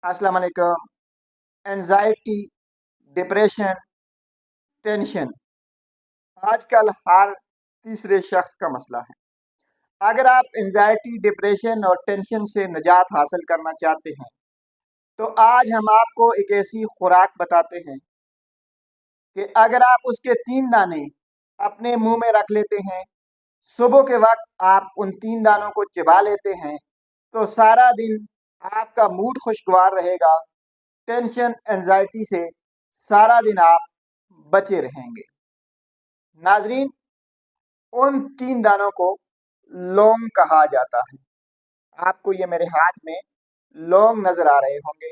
अस्सलाम वालेकुम। Anxiety, depression, tension आजकल हर तीसरे शख्स का मसला है। अगर आप एंजाइटी, डिप्रेशन और टेंशन से निजात हासिल करना चाहते हैं तो आज हम आपको एक ऐसी खुराक बताते हैं कि अगर आप उसके 3 दाने अपने मुंह में रख लेते हैं, सुबह के वक्त आप उन 3 दानों को चबा लेते हैं तो सारा दिन आपका मूड खुशगवार रहेगा। टेंशन, एंजाइटी से सारा दिन आप बचे रहेंगे। नाजरीन, उन 3 दानों को लौंग कहा जाता है। आपको ये मेरे हाथ में लौंग नजर आ रहे होंगे,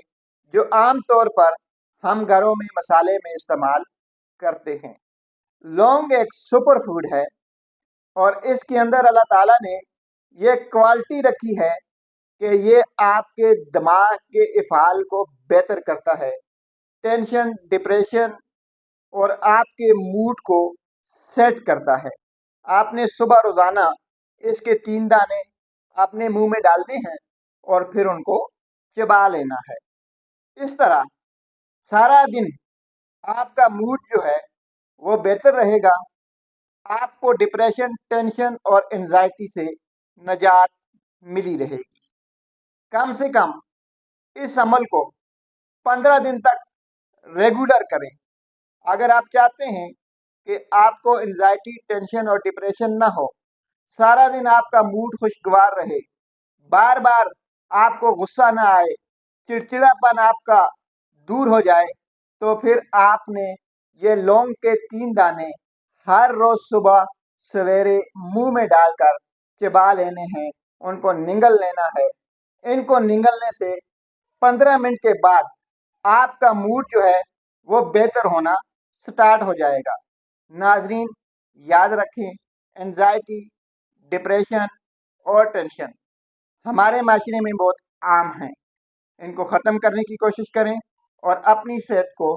जो आम तौर पर हम घरों में मसाले में इस्तेमाल करते हैं। लौंग एक सुपर फूड है और इसके अंदर अल्लाह ताला ने ये क्वालिटी रखी है कि ये आपके दिमाग के इफ़ाल को बेहतर करता है। टेंशन, डिप्रेशन और आपके मूड को सेट करता है। आपने सुबह रोज़ाना इसके 3 दाने अपने मुंह में डालने हैं और फिर उनको चबा लेना है। इस तरह सारा दिन आपका मूड जो है वो बेहतर रहेगा। आपको डिप्रेशन, टेंशन और एंजाइटी से निजात मिली रहेगी। कम से कम इस अमल को 15 दिन तक रेगुलर करें। अगर आप चाहते हैं कि आपको एंजाइटी, टेंशन और डिप्रेशन ना हो, सारा दिन आपका मूड खुशगवार रहे, बार बार आपको गुस्सा ना आए, चिड़चिड़ापन आपका दूर हो जाए, तो फिर आपने ये लौंग के 3 दाने हर रोज सुबह सवेरे मुंह में डालकर चबा लेने हैं, उनको निगल लेना है। इनको निगलने से 15 मिनट के बाद आपका मूड जो है वो बेहतर होना स्टार्ट हो जाएगा। नाजरीन, याद रखें, एंजाइटी, डिप्रेशन और टेंशन हमारे माशरे में बहुत आम हैं। इनको ख़त्म करने की कोशिश करें और अपनी सेहत को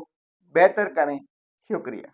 बेहतर करें। शुक्रिया।